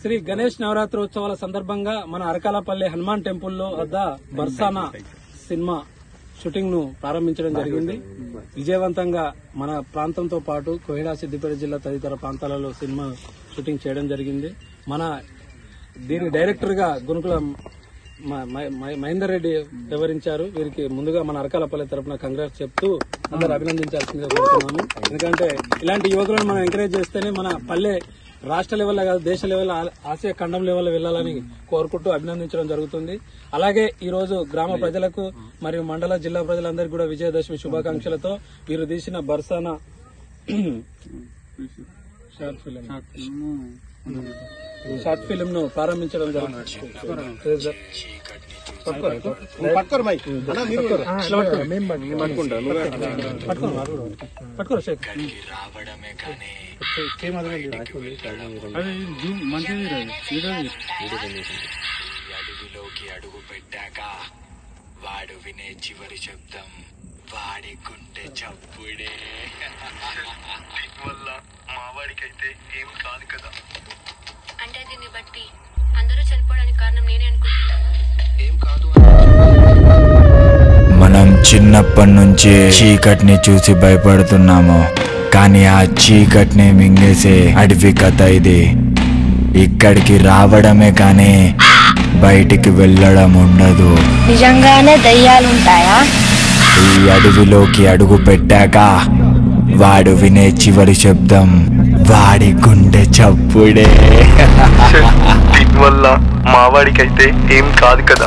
శ్రీ గణేష్ నవరాత్రోత్సవాల సందర్భంగా మన అరకాలపల్లి హనుమాన్ టెంపుల్లో వద్ద బర్సానా సినిమా షూటింగ్ ను ప్రారంభించడం జరిగింది. విజయవంతంగా మన ప్రాంతంతో పాటు కోహిడా, సిద్దిపేట జిల్లా తదితర ప్రాంతాలలో సినిమా షూటింగ్ చేయడం జరిగింది. మన దీని డైరెక్టర్ గా గునుకుల మహేందర్ రెడ్డి వివరించారు. వీరికి ముందుగా మన అరకాలపల్లి తరఫున కంగ్రాట్స్ చెప్తూ అందరూ అభినందించాల్సిందిగా కోరుతున్నాము. ఎందుకంటే ఇలాంటి యువకులను మనం ఎంకరేజ్ చేస్తేనే మన పల్లె రాష్ట్ర లెవెల్లో కాదు దేశ లెవెల్లో, ఆసియా ఖండం లెవెల్లో వెళ్లాలని కోరుకుంటూ అభినందించడం జరుగుతుంది. అలాగే ఈ రోజు గ్రామ ప్రజలకు మరియు మండల జిల్లా ప్రజలందరికీ కూడా విజయదశమి శుభాకాంక్షలతో వీరు తీసిన బర్సానా షార్ట్ ఫిల్మ్ ను ప్రారంభించడం జరుగుతుంది. అడవిలోకి అడుగు పెట్టాక వాడు వినే చివరి శబ్దం వాడి గుండె చప్పుడే. దీనివల్ల మావాడికైతే ఏం కాదు కదా. అంటే దీన్ని బట్టి అందరూ చనిపోవడానికి కారణం నేనే అనుకుంటున్నాను. ఏం కాదు. మనం చిన్నప్పటి నుంచి చీకటిని చూసి భయపడుతున్నాము, కానీ ఆ చీకటిని మింగేసే అడవి కథ ఇది. ఇక్కడికి రావడమే కానీ బయటికి వెళ్ళడం ఉండదు. నిజంగానే దయ్యాలుంటాయా? ఈ అడవిలోకి అడుగు పెట్టాక వాడు వినే చివరి శబ్దం వాడి గుండె చప్పుడే. దీనివల్ల మావాడికైతే ఏం కాదు కదా.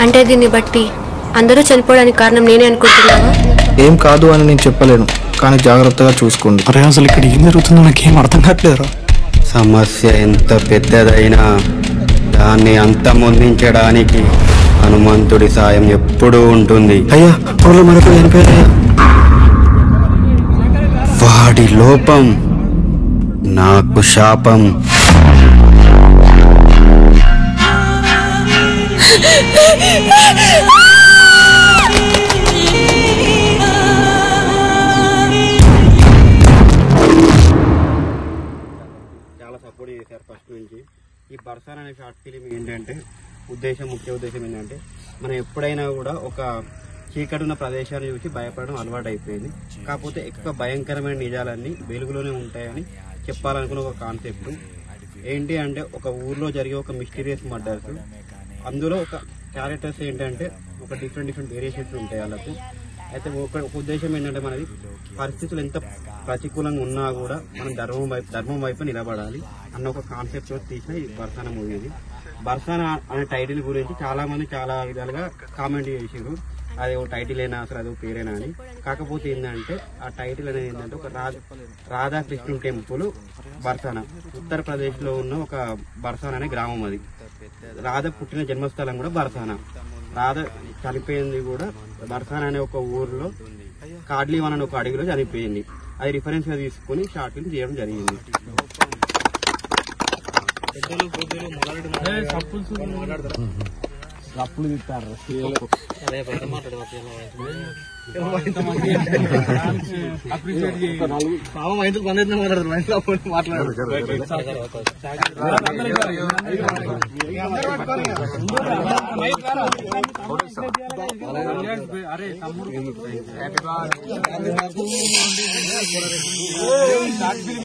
అంటే దీన్ని బట్టి అందరూ చనిపోవడానికి కారణం నేనే అనుకుంటున్నాను. ఏం కాదు అని నేను చెప్పలేను, కానీ జాగ్రత్తగా చూసుకోండి. అరే అసలు ఇక్కడ ఏం జరుగుతుందో నాకేం అర్థం కావట్లేదురా. సమస్య ఎంత పెద్దదైనా దాన్ని అంతమొందించడానికి హనుమంతుడి సాయం ఎప్పుడూ ఉంటుంది. అయ్యా త్వరలో మరొక చనిపోయారయ్యా. వాడి లోపం నాకు శాపం. చాలా సపోర్ట్ చేశారు ఫస్ట్ నుంచి. ఈ బర్సానా అనే షార్ట్ ఫిలిం ఏంటంటే ముఖ్య ఉద్దేశం ఏంటంటే మనం ఎప్పుడైనా కూడా ఒక చీకటి ఉన్న ప్రదేశాన్ని చూసి భయపడడం అలవాటు అయిపోయింది. కాకపోతే ఎక్కువ భయంకరమైన నిజాలన్నీ వెలుగులోనే ఉంటాయని చెప్పాలనుకున్న ఒక కాన్సెప్ట్ ఏంటి అంటే, ఒక ఊర్లో జరిగే ఒక మిస్టీరియస్ మర్డర్స్, అందులో ఒక క్యారెక్టర్స్ ఏంటంటే ఒక డిఫరెంట్ వేరియేషన్స్ ఉంటాయి వాళ్ళకు. అయితే ఒక ఉద్దేశం ఏంటంటే, మనది పరిస్థితులు ఎంత ప్రతికూలంగా ఉన్నా కూడా మనం ధర్మం వైపు నిలబడాలి అన్న ఒక కాన్సెప్ట్ తీసిన ఈ బర్సానా మూవీ. ఇది బర్సానా అనే టైటిల్ గురించి చాలా మంది చాలా విధాలుగా కామెంట్ చేసారు. అది ఒక టైటిల్ అయినా అసలు అది ఒక పేరేనా అని. కాకపోతే ఏంటంటే ఆ టైటిల్ అనేది ఏంటంటే ఒక రాధాకృష్ణుని టెంపుల్ బర్సానా, ఉత్తరప్రదేశ్ లో ఉన్న ఒక బర్సానా అనే గ్రామం. అది రాధ పుట్టిన జన్మస్థలం కూడా బర్సానా. రాధ చనిపోయింది కూడా బర్సానా అనే ఒక ఊర్లో కాడ్లీవన్ అనే ఒక అడవిలో చనిపోయింది. అది రిఫరెన్స్ గా తీసుకుని షార్ట్ ఫిల్మ్ చేయడం జరిగింది. అప్పులు తిట్టారు అరే తమ్ముడు